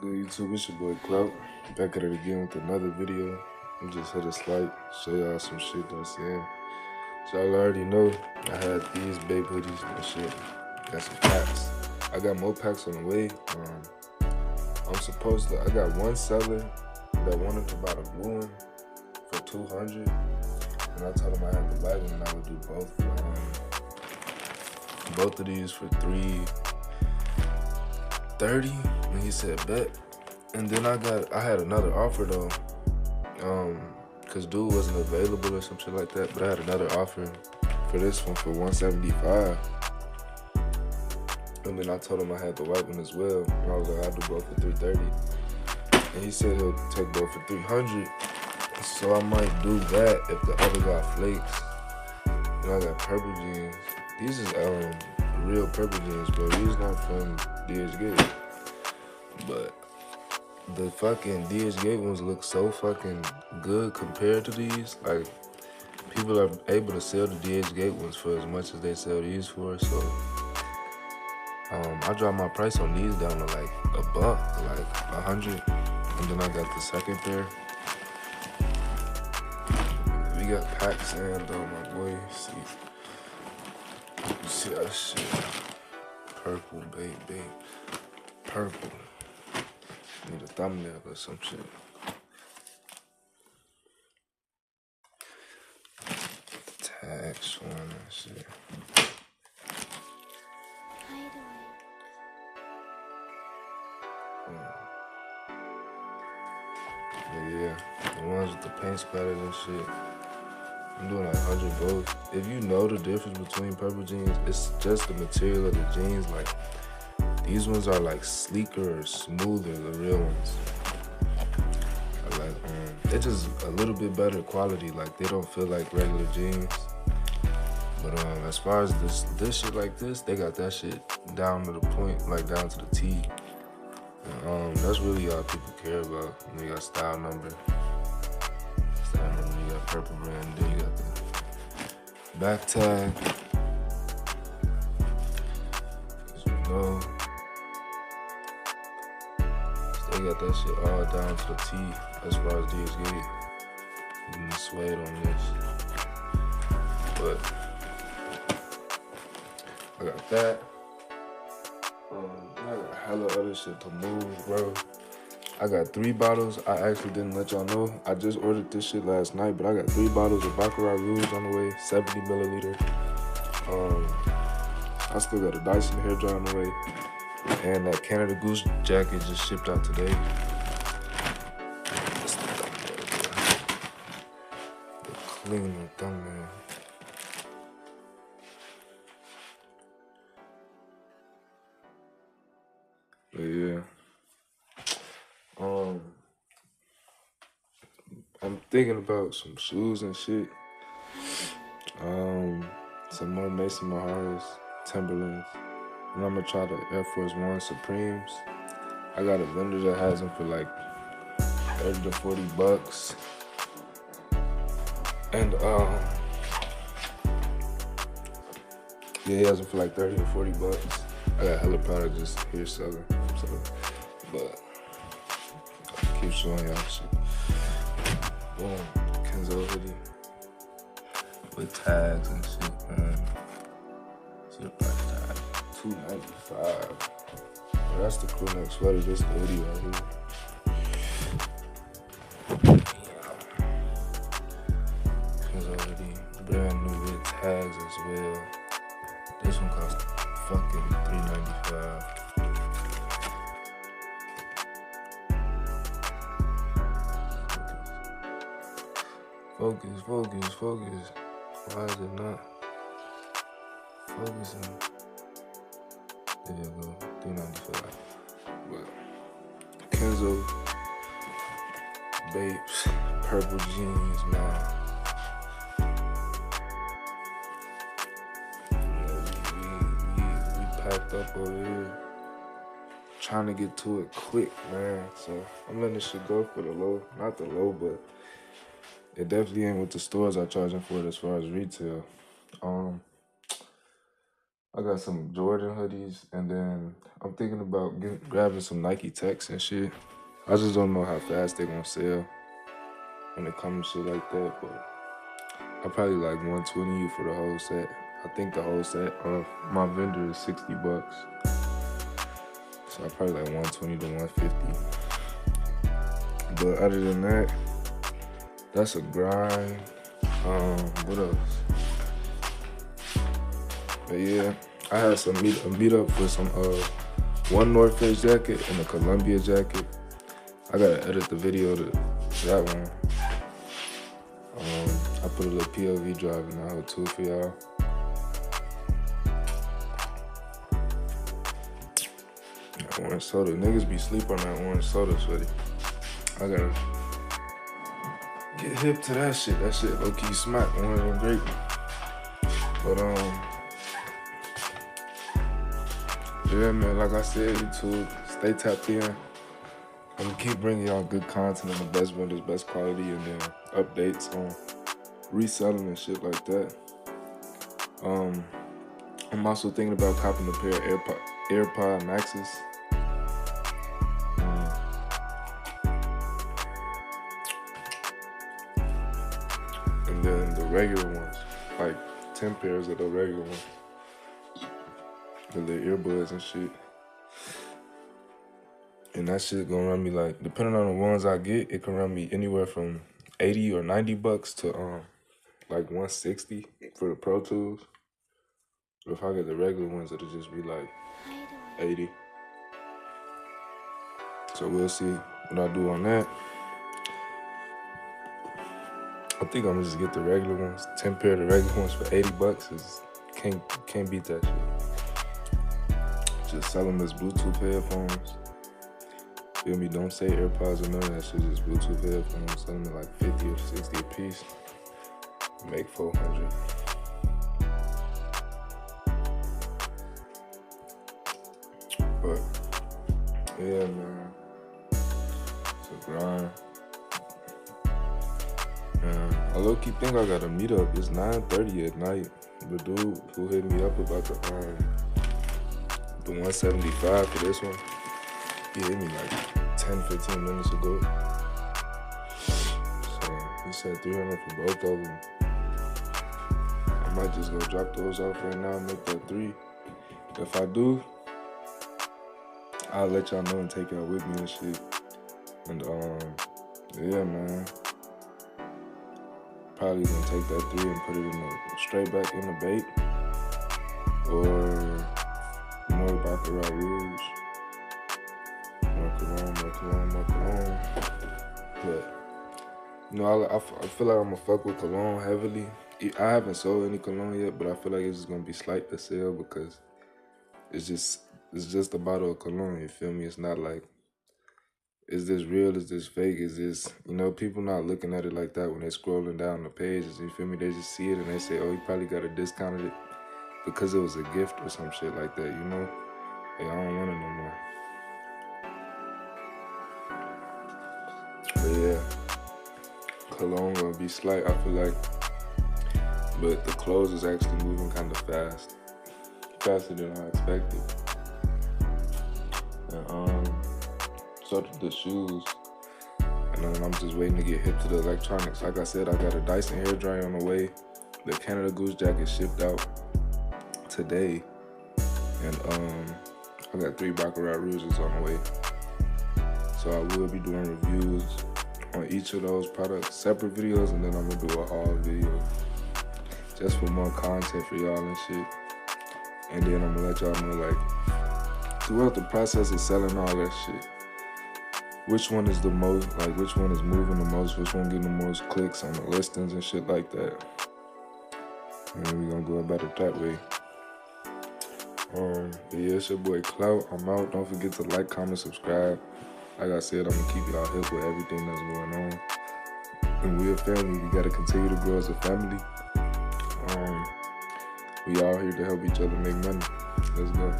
Good YouTube, it's your boy Clout. Back at it again with another video. I just hit a slight, show y'all some shit that I'm saying. So y'all already know I had these babe hoodies and shit. Got some packs. I got more packs on the way. I got one seller that wanted to buy the blue one for $200. And I told him I had the white one and I would do both of these for $330, and he said bet. And then I had another offer though, cause dude wasn't available or some shit like that. But I had another offer for this one for $175. And then I told him I had the white one as well, and I was like, I'll do both for $330. And he said he'll take both for $300. So I might do that if the other guy flakes. And I got purple jeans. These is real purple jeans, bro. These not from DHgate. But the fucking DHgate ones look so fucking good compared to these. Like, people are able to sell the DHgate ones for as much as they sell these for. So I dropped my price on these down to like $100, like $100. And then I got the second pair. We got packs and my boy, you see that shit? Purple, baby. Purple. Need a thumbnail or some shit. Tag showing that shit. But yeah, the ones with the paint splattered and shit, I'm doing like 100 both. If you know the difference between purple jeans, it's just the material of the jeans. Like, these ones are like sleeker or smoother, the real ones. They're just a little bit better quality. Like, they don't feel like regular jeans. But as far as this shit like this, they got that shit down to the point, like down to the T. And, that's really all people care about. And they got style number. You got purple brand, then you got the back tag. As you know, they got that shit all down to the T as far as DHgate. Even the suede on this. But I got that. I got hella other shit to move, bro. I got 3 bottles. I actually didn't let y'all know. I just ordered this shit last night, but I got 3 bottles of Baccarat Rouge on the way, 70 milliliter. I still got a Dyson hairdryer on the way. And that Canada Goose jacket just shipped out today. That's the thumbnail, bro. The clean thumbnail. But yeah. I'm thinking about some shoes and shit. Some more Mason Maharas, Timberlands. And I'm gonna try the Air Force One Supremes. I got a vendor that has them for like 30 to 40 bucks. And yeah, he has them for like 30 to 40 bucks. I got hella product just here selling. So, but I'll keep showing y'all shit. Boom, Kenzo hoodie with tags and shit, man. See the price tag, $295. Well, that's the crew neck sweater. This the hoodie right here. Kenzo hoodie, brand new with tags as well. This one cost fucking $395. Focus. Why is it not focusing? There you go, $395. But Kenzo, babes, purple jeans, man. We packed up over here. Trying to get to it quick, man. So I'm letting this shit go for the low. Not the low, but it definitely ain't what the stores are charging for it as far as retail. I got some Jordan hoodies, and then I'm thinking about grabbing some Nike Techs and shit. I just don't know how fast they gonna sell when it comes to shit like that, but I probably like 120 for the whole set. I think the whole set of my vendor is $60. So I probably like 120 to 150. But other than that, that's a grind. What else? But yeah, I had some meet up for some one North Face jacket and a Columbia jacket. I gotta edit the video to that one. I put a little POV drive in that too for y'all. That orange soda, niggas be sleep on that orange soda, sweaty. I gotta get hip to that shit. That shit low key smack, one of them great. But yeah, man, like I said, YouTube, stay tapped in. I'm gonna keep bringing y'all good content on the best vendors, best quality, and then updates on reselling and shit like that. I'm also thinking about copping a pair of AirPod Maxes. And then the regular ones, like 10 pairs of the regular ones. With the earbuds and shit. And that shit gonna run me like, depending on the ones I get, it can run me anywhere from $80 or $90 to like 160 for the Pro Tools. But if I get the regular ones, it'll just be like 80. So we'll see what I do on that. I think I'm gonna just get the regular ones. 10 pair of the regular ones for $80 is can't beat that shit. Just sell them as Bluetooth headphones. Feel me? Don't say AirPods or none of that shit. Just Bluetooth headphones. Sell them at like 50 or 60 a piece. Make 400. But yeah, man, it's a grind. I low key think I got a meetup. It's 9:30 at night. The dude who hit me up about the 175 for this one, he hit me like 10-15 minutes ago. So he said 300 for both of them. I might just go drop those off right now and make that 3. If I do, I'll let y'all know and take y'all with me and shit. And yeah, man. Probably gonna take that 3 and put it straight back in the bait. Or more Baccarat Rouge. More cologne. But, you know, I feel like I'm gonna fuck with cologne heavily. I haven't sold any cologne yet, but I feel like it's just gonna be slight to sell because it's just a bottle of cologne, you feel me? It's not like, is this real? Is this fake? Is this, you know, people not looking at it like that when they're scrolling down the pages, you feel me? They just see it and they say, oh, he probably got it discounted because it was a gift or some shit like that, you know? Like, I don't want it no more. But yeah, cologne gonna be slight, I feel like. But the clothes is actually moving kind of fast. Faster than I expected. And so the shoes. And then I'm just waiting to get hip to the electronics. Like I said, I got a Dyson hairdryer on the way. The Canada Goose jacket shipped out today. And I got 3 Baccarat Rouges on the way. So I will be doing reviews on each of those products, separate videos, and then I'm gonna do a haul video just for more content for y'all and shit. And then I'm gonna let y'all know, like, throughout the process of selling all that shit, which one is the most, like, which one is moving the most, which one getting the most clicks on the listings and shit like that. And then we gonna go about it that way. But yeah, it's your boy Clout. I'm out. Don't forget to like, comment, subscribe. Like I said, I'm gonna keep y'all hip with everything that's going on. And we're a family. We gotta continue to grow as a family. We all here to help each other make money. Let's go.